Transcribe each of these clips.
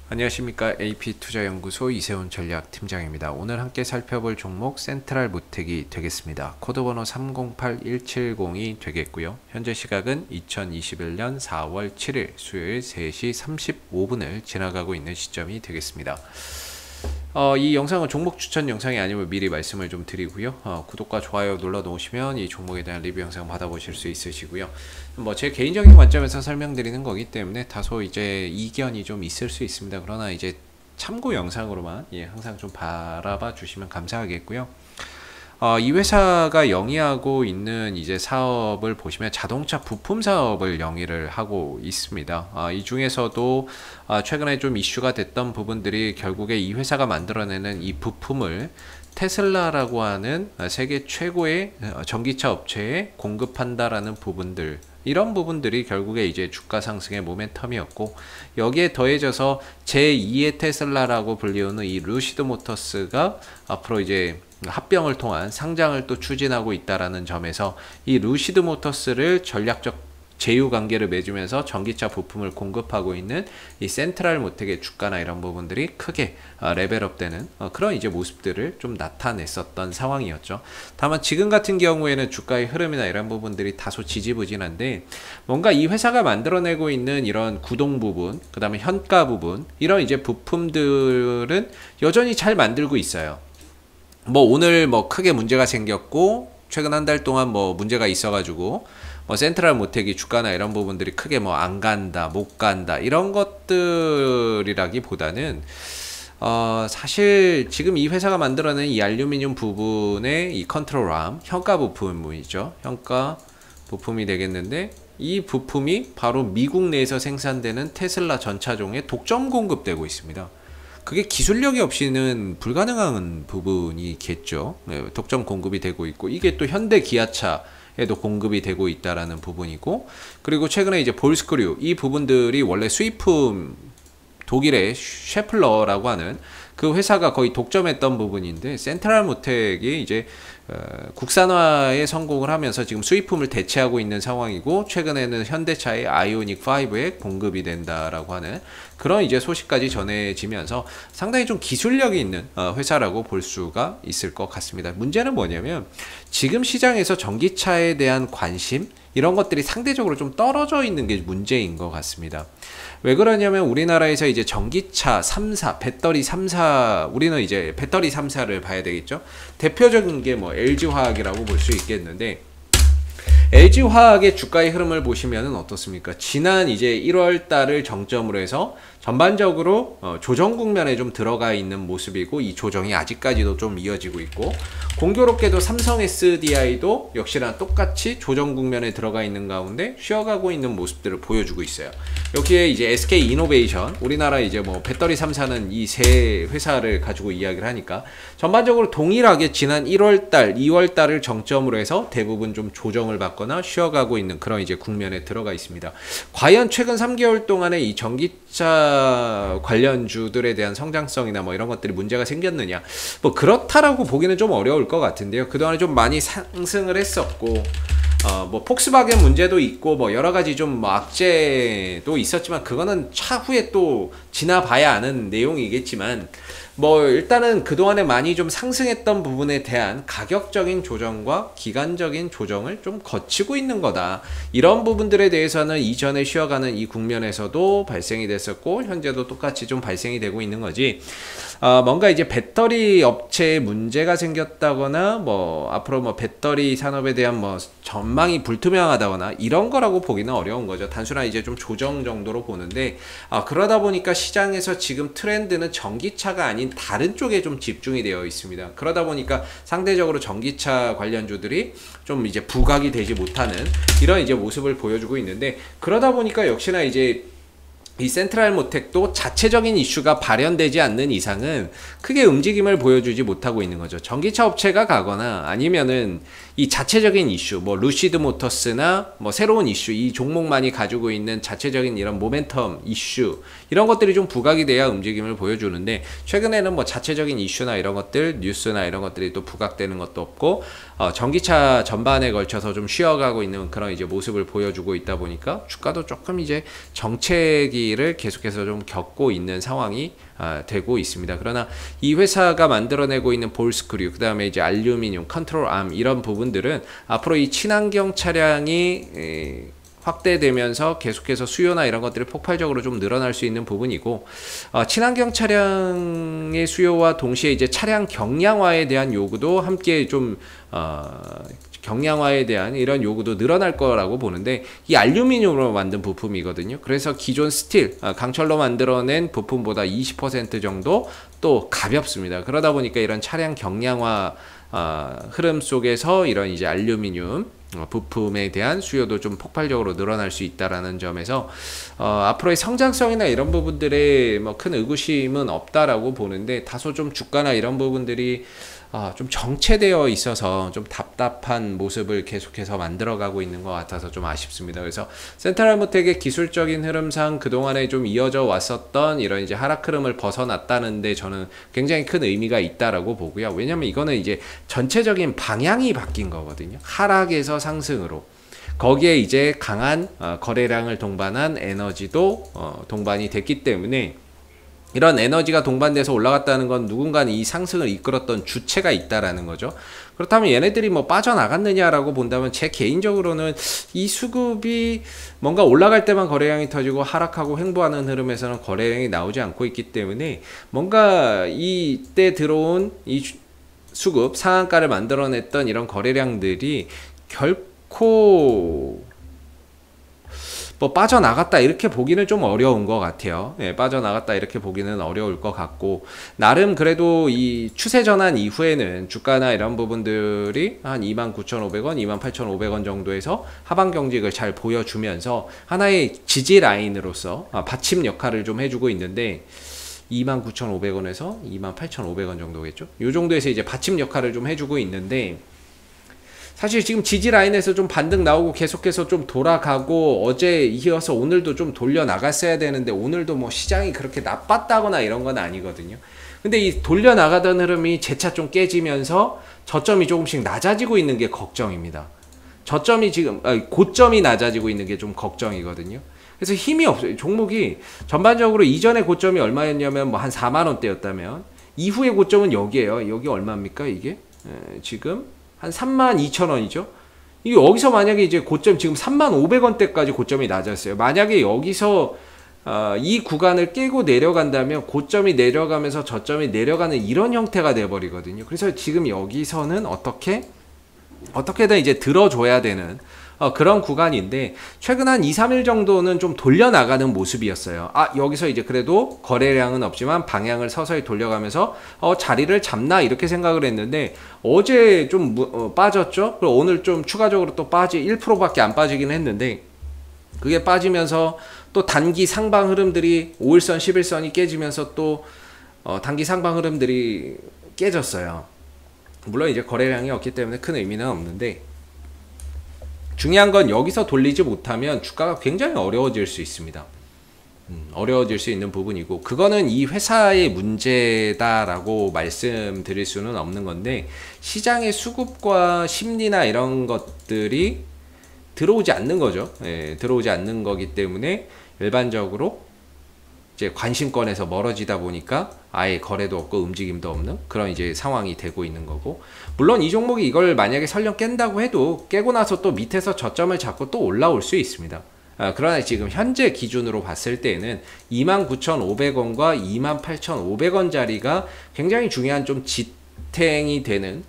안녕하십니까. AP투자연구소 이세훈 전략팀장입니다. 오늘 함께 살펴볼 종목 센트럴 모텍이 되겠습니다. 코드번호 308170이 되겠고요. 현재 시각은 2021년 4월 7일 수요일 3시 35분을 지나가고 있는 시점이 되겠습니다. 이 영상은 종목 추천 영상이 아니면 미리 말씀을 좀 드리고요. 구독과 좋아요 눌러 놓으시면 이 종목에 대한 리뷰 영상 받아보실 수 있으시고요. 뭐 제 개인적인 관점에서 설명드리는 거기 때문에 다소 이제 이견이 좀 있을 수 있습니다. 그러나 이제 참고 영상으로만 항상 좀 바라봐 주시면 감사하겠고요. 이 회사가 영위하고 있는 이제 사업을 보시면 자동차 부품 사업을 영위를 하고 있습니다. 이 중에서도 최근에 좀 이슈가 됐던 부분들이 결국에 이 회사가 만들어내는 이 부품을 테슬라라고 하는 세계 최고의 전기차 업체에 공급한다라는 부분들, 이런 부분들이 결국에 이제 주가 상승의 모멘텀이었고, 여기에 더해져서 제2의 테슬라라고 불리우는 이 루시드 모터스가 앞으로 이제 합병을 통한 상장을 또 추진하고 있다라는 점에서 이 루시드 모터스를 전략적 제휴 관계를 맺으면서 전기차 부품을 공급하고 있는 이 센트럴 모텍의 주가나 이런 부분들이 크게 레벨업되는 그런 이제 모습들을 좀 나타냈었던 상황이었죠. 다만 지금 같은 경우에는 주가의 흐름이나 이런 부분들이 다소 지지부진한데, 뭔가 이 회사가 만들어내고 있는 이런 구동 부분, 그 다음에 현가 부분, 이런 이제 부품들은 여전히 잘 만들고 있어요. 뭐 오늘 뭐 크게 문제가 생겼고 최근 한 달 동안 뭐 문제가 있어가지고 뭐 센트럴 모텍이 주가나 이런 부분들이 크게 뭐 안 간다, 못 간다, 이런 것들이라기보다는 사실 지금 이 회사가 만들어낸 이 알루미늄 부분의 이 컨트롤암, 현가 부품이죠. 현가 부품이 되겠는데, 이 부품이 바로 미국 내에서 생산되는 테슬라 전차종에 독점 공급되고 있습니다. 그게 기술력이 없이는 불가능한 부분이겠죠. 독점 공급이 되고 있고, 이게 또 현대 기아차에도 공급이 되고 있다라는 부분이고, 그리고 최근에 이제 볼스크류, 이 부분들이 원래 수입품 독일의 셰플러라고 하는 그 회사가 거의 독점했던 부분인데, 센트럴 모텍이 이제 국산화에 성공을 하면서 지금 수입품을 대체하고 있는 상황이고, 최근에는 현대차의 아이오닉 5에 공급이 된다라고 하는 그런 이제 소식까지 전해지면서 상당히 좀 기술력이 있는 회사라고 볼 수가 있을 것 같습니다. 문제는 뭐냐면, 지금 시장에서 전기차에 대한 관심, 이런 것들이 상대적으로 좀 떨어져 있는 게 문제인 것 같습니다. 왜 그러냐면, 우리나라에서 이제 전기차 3사, 배터리 3사, 우리는 이제 배터리 3사를 봐야 되겠죠. 대표적인 게 뭐 LG화학이라고 볼 수 있겠는데, LG화학의 주가의 흐름을 보시면은 어떻습니까? 지난 이제 1월 달을 정점으로 해서 전반적으로 조정 국면에 좀 들어가 있는 모습이고, 이 조정이 아직까지도 좀 이어지고 있고, 공교롭게도 삼성 SDI도 역시나 똑같이 조정 국면에 들어가 있는 가운데 쉬어가고 있는 모습들을 보여주고 있어요. 여기에 이제 SK 이노베이션, 우리나라 이제 뭐 배터리 3사는 이 세 회사를 가지고 이야기를 하니까 전반적으로 동일하게 지난 1월달, 2월달을 정점으로 해서 대부분 좀 조정을 받거나 쉬어가고 있는 그런 이제 국면에 들어가 있습니다. 과연 최근 3개월 동안에 이 전기차 관련주들에 대한 성장성이나 뭐 이런 것들이 문제가 생겼느냐, 뭐 그렇다라고 보기는 좀 어려울 것 같은데요. 그동안에 좀 많이 상승을 했었고, 뭐 폭스바겐 문제도 있고 뭐 여러 가지 좀 뭐 악재도 있었지만, 그거는 차후에 또 지나봐야 아는 내용이겠지만, 뭐 일단은 그동안에 많이 좀 상승했던 부분에 대한 가격적인 조정과 기간적인 조정을 좀 거치고 있는 거다. 이런 부분들에 대해서는 이전에 쉬어가는 이 국면에서도 발생이 됐었고, 현재도 똑같이 좀 발생이 되고 있는 거지. 뭔가 이제 배터리 업체에 문제가 생겼다거나, 뭐 앞으로 뭐 배터리 산업에 대한 뭐 전망이 불투명하다거나 이런 거라고 보기는 어려운 거죠. 단순한 이제 좀 조정 정도로 보는데, 그러다 보니까 시장에서 지금 트렌드는 전기차가 아닌 다른 쪽에 좀 집중이 되어 있습니다. 그러다 보니까 상대적으로 전기차 관련주들이 좀 이제 부각이 되지 못하는 이런 이제 모습을 보여주고 있는데, 그러다 보니까 역시나 이제 이 센트럴 모텍도 자체적인 이슈가 발현되지 않는 이상은 크게 움직임을 보여주지 못하고 있는 거죠. 전기차 업체가 가거나 아니면은 이 자체적인 이슈, 뭐 루시드 모터스나 뭐 새로운 이슈, 이 종목만이 가지고 있는 자체적인 이런 모멘텀 이슈, 이런 것들이 좀 부각이 돼야 움직임을 보여주는데, 최근에는 뭐 자체적인 이슈나 이런 것들, 뉴스나 이런 것들이 또 부각되는 것도 없고, 전기차 전반에 걸쳐서 좀 쉬어가고 있는 그런 이제 모습을 보여주고 있다 보니까 주가도 조금 이제 정체기를 계속해서 좀 겪고 있는 상황이 되고 있습니다. 그러나 이 회사가 만들어내고 있는 볼스크류, 그 다음에 이제 알루미늄, 컨트롤암, 이런 부분들은 앞으로 이 친환경 차량이 확대되면서 계속해서 수요나 이런 것들이 폭발적으로 좀 늘어날 수 있는 부분이고, 친환경 차량의 수요와 동시에 이제 차량 경량화에 대한 요구도 함께 좀 경량화에 대한 이런 요구도 늘어날 거라고 보는데, 이 알루미늄으로 만든 부품이거든요. 그래서 기존 스틸, 강철로 만들어낸 부품보다 20% 정도 또 가볍습니다. 그러다 보니까 이런 차량 경량화 흐름 속에서 이런 이제 알루미늄 부품에 대한 수요도 좀 폭발적으로 늘어날 수 있다라는 점에서 앞으로의 성장성이나 이런 부분들에 뭐 큰 의구심은 없다라고 보는데, 다소 좀 주가나 이런 부분들이 좀 정체되어 있어서 좀 답답한 모습을 계속해서 만들어가고 있는 것 같아서 좀 아쉽습니다. 그래서 센트럴모텍의 기술적인 흐름상 그동안에 좀 이어져 왔었던 이런 이제 하락 흐름을 벗어났다는데 저는 굉장히 큰 의미가 있다라고 보고요. 왜냐면 이거는 이제 전체적인 방향이 바뀐 거거든요. 하락에서 상승으로. 거기에 이제 강한 거래량을 동반한 에너지도 동반이 됐기 때문에, 이런 에너지가 동반돼서 올라갔다는 건 누군가는 이 상승을 이끌었던 주체가 있다라는 거죠. 그렇다면 얘네들이 뭐 빠져나갔느냐라고 본다면, 제 개인적으로는 이 수급이 뭔가 올라갈 때만 거래량이 터지고 하락하고 횡보하는 흐름에서는 거래량이 나오지 않고 있기 때문에, 뭔가 이때 들어온 이 수급 상한가를 만들어냈던 이런 거래량들이 결코 뭐 빠져나갔다 이렇게 보기는 좀 어려운 것 같아요. 예, 빠져나갔다 이렇게 보기는 어려울 것 같고, 나름 그래도 이 추세 전환 이후에는 주가나 이런 부분들이 한 29,500원, 28,500원 정도에서 하방 경직을 잘 보여주면서 하나의 지지 라인으로서 받침 역할을 좀 해주고 있는데, 29,500원에서 28,500원 정도겠죠. 이 정도에서 이제 받침 역할을 좀 해주고 있는데, 사실 지금 지지 라인에서 좀 반등 나오고 계속해서 좀 돌아가고, 어제 이어서 오늘도 좀 돌려 나갔어야 되는데, 오늘도 뭐 시장이 그렇게 나빴다거나 이런 건 아니거든요. 근데 이 돌려 나가던 흐름이 재차 좀 깨지면서 저점이 조금씩 낮아지고 있는 게 걱정입니다. 저점이 지금 고점이 낮아지고 있는 게 좀 걱정이거든요. 그래서 힘이 없어요. 종목이 전반적으로 이전에 고점이 얼마였냐면 뭐 한 4만 원대였다면, 이후의 고점은 여기에요. 여기 얼마입니까 이게? 지금 한 32,000원이죠. 이게 여기서 만약에 이제 고점 지금 35,500원대까지 고점이 낮았어요. 만약에 여기서 이 구간을 깨고 내려간다면 고점이 내려가면서 저점이 내려가는 이런 형태가 돼버리거든요. 그래서 지금 여기서는 어떻게든 이제 들어줘야 되는 그런 구간인데, 최근 한 2, 3일 정도는 좀 돌려나가는 모습이었어요. 여기서 이제 그래도 거래량은 없지만 방향을 서서히 돌려가면서 자리를 잡나 이렇게 생각을 했는데, 어제 좀 빠졌죠. 그리고 오늘 좀 추가적으로 또 1%밖에 안 빠지긴 했는데, 그게 빠지면서 또 단기 상방 흐름들이 5일선, 11선이 깨지면서 또 단기 상방 흐름들이 깨졌어요. 물론 이제 거래량이 없기 때문에 큰 의미는 없는데, 중요한 건 여기서 돌리지 못하면 주가가 굉장히 어려워질 수 있습니다. 어려워질 수 있는 부분이고, 그거는 이 회사의 문제다라고 말씀드릴 수는 없는 건데, 시장의 수급과 심리나 이런 것들이 들어오지 않는 거죠. 예, 들어오지 않는 거기 때문에 일반적으로 이제 관심권에서 멀어지다 보니까 아예 거래도 없고 움직임도 없는 그런 이제 상황이 되고 있는 거고, 물론 이 종목이 이걸 만약에 설령 깬다고 해도 깨고 나서 또 밑에서 저점을 잡고 또 올라올 수 있습니다. 그러나 지금 현재 기준으로 봤을 때는 29,500원과 28,500원 자리가 굉장히 중요한 좀 지탱이 되는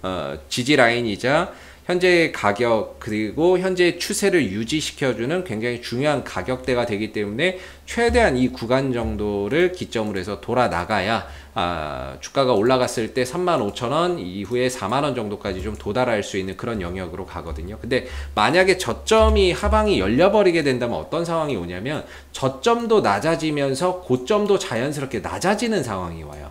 지지 라인이자 현재 가격 그리고 현재 추세를 유지시켜주는 굉장히 중요한 가격대가 되기 때문에, 최대한 이 구간 정도를 기점으로 해서 돌아 나가야 주가가 올라갔을 때 35,000원 이후에 4만원 정도까지 좀 도달할 수 있는 그런 영역으로 가거든요. 근데 만약에 저점이 하방이 열려버리게 된다면 어떤 상황이 오냐면, 저점도 낮아지면서 고점도 자연스럽게 낮아지는 상황이 와요.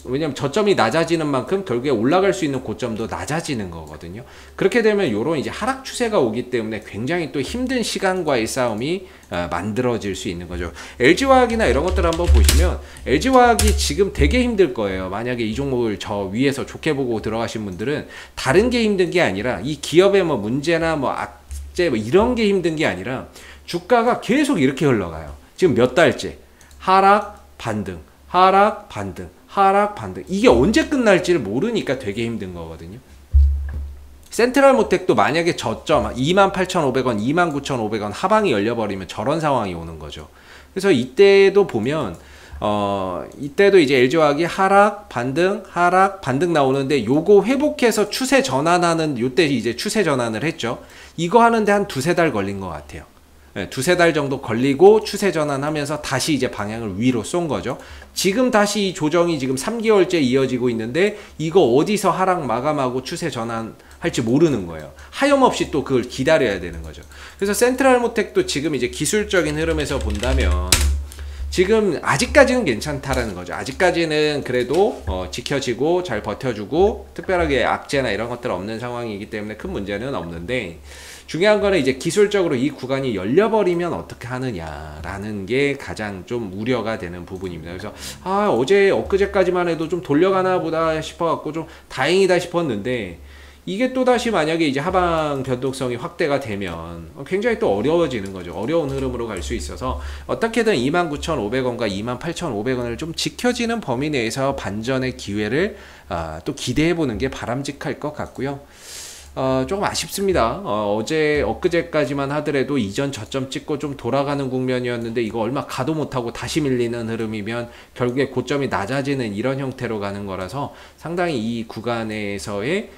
왜냐면 저점이 낮아지는 만큼 결국에 올라갈 수 있는 고점도 낮아지는 거거든요. 그렇게 되면 요런 이제 하락 추세가 오기 때문에 굉장히 또 힘든 시간과의 싸움이 만들어질 수 있는 거죠. LG화학이나 이런 것들 한번 보시면 LG화학이 지금 되게 힘들 거예요. 만약에 이 종목을 저 위에서 좋게 보고 들어가신 분들은 다른 게 힘든 게 아니라 이 기업의 뭐 문제나 뭐 악재 뭐 이런 게 힘든 게 아니라 주가가 계속 이렇게 흘러가요. 지금 몇 달째 하락 반등 하락 반등 하락 반등, 이게 언제 끝날지를 모르니까 되게 힘든 거거든요. 센트럴모텍도 만약에 저점 28,500원 29,500원 하방이 열려버리면 저런 상황이 오는 거죠. 그래서 이때도 보면 이때도 이제 LG화학이 하락 반등 나오는데 요거 회복해서 추세 전환하는, 요때 이제 추세 전환을 했죠. 이거 하는데 한 두세 달 걸린 것 같아요. 네, 두세 달 정도 걸리고 추세 전환하면서 다시 이제 방향을 위로 쏜 거죠. 지금 다시 이 조정이 지금 3개월째 이어지고 있는데 이거 어디서 하락 마감하고 추세 전환할지 모르는 거예요. 하염없이 또 그걸 기다려야 되는 거죠. 그래서 센트럴모텍도 지금 이제 기술적인 흐름에서 본다면 지금 아직까지는 괜찮다라는 거죠. 아직까지는 그래도 지켜지고 잘 버텨주고 특별하게 악재나 이런 것들 없는 상황이기 때문에 큰 문제는 없는데, 중요한 거는 이제 기술적으로 이 구간이 열려버리면 어떻게 하느냐라는 게 가장 좀 우려가 되는 부분입니다. 그래서 어제 엊그제까지만 해도 좀 돌려가나 보다 싶어갖고 좀 다행이다 싶었는데, 이게 또다시 만약에 이제 하방 변동성이 확대가 되면 굉장히 또 어려워지는 거죠. 어려운 흐름으로 갈 수 있어서 어떻게든 29,500원과 28,500원을 좀 지켜지는 범위 내에서 반전의 기회를 또 기대해보는 게 바람직할 것 같고요. 조금 아쉽습니다. 어제 엊그제까지만 하더라도 이전 저점 찍고 좀 돌아가는 국면이었는데 이거 얼마 가도 못하고 다시 밀리는 흐름이면 결국에 고점이 낮아지는 이런 형태로 가는 거라서 상당히 이 구간에서의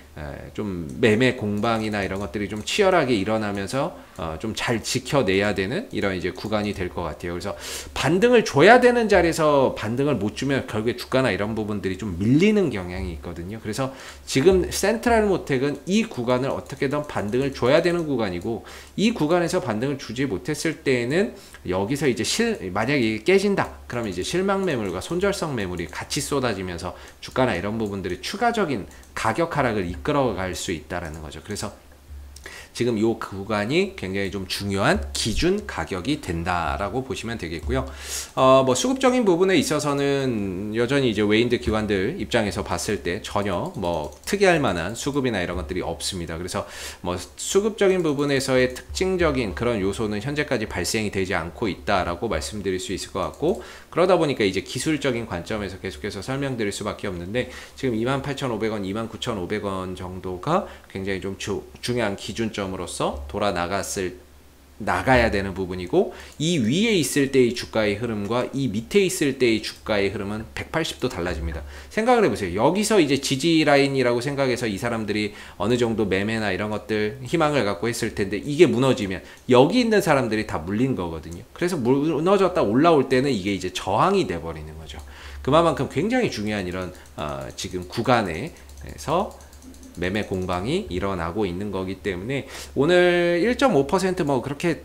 좀 매매 공방이나 이런 것들이 좀 치열하게 일어나면서 좀 잘 지켜내야 되는 이런 이제 구간이 될 것 같아요. 그래서 반등을 줘야 되는 자리에서 반등을 못 주면 결국에 주가나 이런 부분들이 좀 밀리는 경향이 있거든요. 그래서 지금 센트럴모텍은 이 구간을 어떻게든 반등을 줘야 되는 구간이고, 이 구간에서 반등을 주지 못했을 때에는 여기서 이제 만약에 이게 깨진다 그러면 이제 실망 매물과 손절성 매물이 같이 쏟아지면서 주가나 이런 부분들이 추가적인 가격 하락을 이끌어갈 수 있다라는 거죠. 그래서 지금 이 구간이 굉장히 좀 중요한 기준 가격이 된다라고 보시면 되겠고요. 뭐 수급적인 부분에 있어서는 여전히 이제 외인들 기관들 입장에서 봤을 때 전혀 뭐 특이할 만한 수급이나 이런 것들이 없습니다. 그래서 뭐 수급적인 부분에서의 특징적인 그런 요소는 현재까지 발생이 되지 않고 있다라고 말씀드릴 수 있을 것 같고, 그러다 보니까 이제 기술적인 관점에서 계속해서 설명드릴 수밖에 없는데, 지금 28,500원, 29,500원 정도가 굉장히 좀 중요한 기준점으로서 나가야 되는 부분이고, 이 위에 있을 때의 주가의 흐름과 이 밑에 있을 때의 주가의 흐름은 180도 달라집니다. 생각을 해보세요. 여기서 이제 지지 라인이라고 생각해서 이 사람들이 어느 정도 매매나 이런 것들 희망을 갖고 했을 텐데, 이게 무너지면 여기 있는 사람들이 다 물린 거거든요. 그래서 무너졌다 올라올 때는 이게 이제 저항이 돼 버리는 거죠. 그만큼 굉장히 중요한 이런 지금 구간에서 매매 공방이 일어나고 있는 거기 때문에 오늘 1.5% 그렇게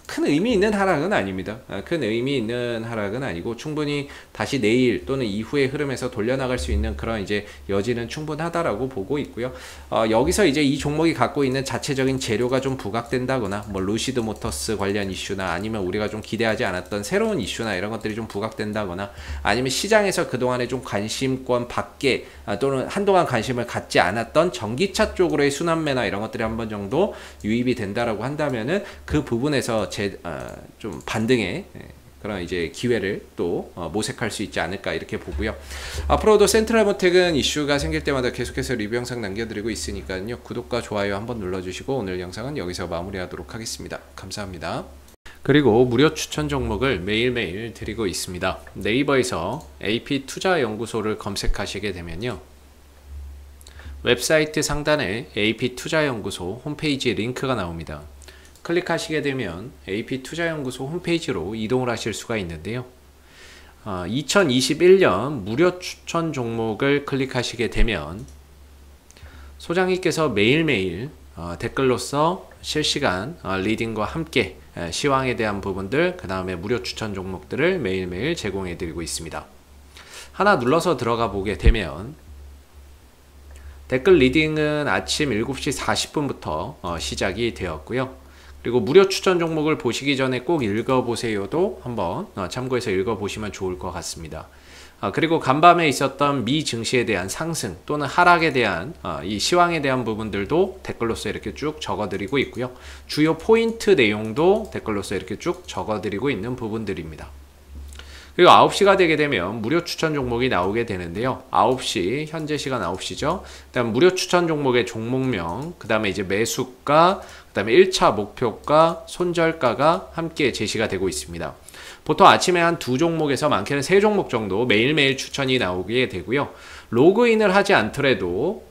큰 의미 있는 하락은 아닙니다. 큰 의미 있는 하락은 아니고 충분히 다시 내일 또는 이후의 흐름에서 돌려나갈 수 있는 그런 이제 여지는 충분하다라고 보고 있고요. 여기서 이제 이 종목이 갖고 있는 자체적인 재료가 좀 부각된다거나 뭐 루시드 모터스 관련 이슈나 아니면 우리가 좀 기대하지 않았던 새로운 이슈나 이런 것들이 좀 부각된다거나, 아니면 시장에서 그동안에 좀 관심권 밖에 또는 한동안 관심을 갖지 않았던 전기차 쪽으로의 순환매나 이런 것들이 한 번 정도 유입이 된다라고 한다면은 그 부분에서 좀 반등의 그런 이제 기회를 또 모색할 수 있지 않을까 이렇게 보고요. 앞으로도 센트럴모텍은 이슈가 생길 때마다 계속해서 리뷰 영상 남겨드리고 있으니까요. 구독과 좋아요 한번 눌러주시고 오늘 영상은 여기서 마무리하도록 하겠습니다. 감사합니다. 그리고 무료 추천 종목을 매일매일 드리고 있습니다. 네이버에서 AP투자연구소를 검색하시게 되면요, 웹사이트 상단에 AP투자연구소 홈페이지 링크가 나옵니다. 클릭하시게 되면 AP투자연구소 홈페이지로 이동을 하실 수가 있는데요. 2021년 무료 추천 종목을 클릭하시게 되면 소장님께서 매일매일 댓글로서 실시간 리딩과 함께 시황에 대한 부분들, 그 다음에 무료 추천 종목들을 매일매일 제공해 드리고 있습니다. 하나 눌러서 들어가 보게 되면 댓글 리딩은 아침 7시 40분부터 시작이 되었고요. 그리고 무료 추천 종목을 보시기 전에 꼭 읽어보세요도 한번 참고해서 읽어보시면 좋을 것 같습니다. 그리고 간밤에 있었던 미 증시에 대한 상승 또는 하락에 대한 이 시황에 대한 부분들도 댓글로서 이렇게 쭉 적어드리고 있고요. 주요 포인트 내용도 댓글로서 이렇게 쭉 적어드리고 있는 부분들입니다. 그리고 9시가 되게 되면 무료 추천 종목이 나오게 되는데요. 9시, 현재 시간 9시죠. 그 다음 무료 추천 종목의 종목명, 그 다음에 이제 매수가, 그 다음에 1차 목표가, 손절가가 함께 제시가 되고 있습니다. 보통 아침에 한 2종목에서 많게는 3종목 정도 매일매일 추천이 나오게 되고요. 로그인을 하지 않더라도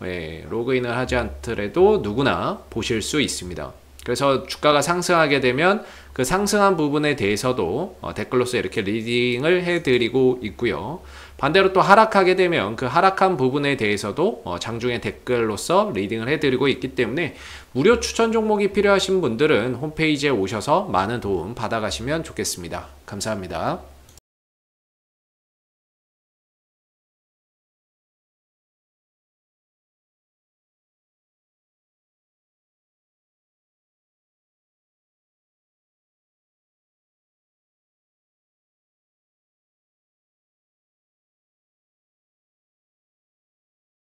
누구나 보실 수 있습니다. 그래서 주가가 상승하게 되면 그 상승한 부분에 대해서도 댓글로서 이렇게 리딩을 해드리고 있고요. 반대로 또 하락하게 되면 그 하락한 부분에 대해서도 장중에 댓글로서 리딩을 해드리고 있기 때문에 무료 추천 종목이 필요하신 분들은 홈페이지에 오셔서 많은 도움 받아가시면 좋겠습니다. 감사합니다.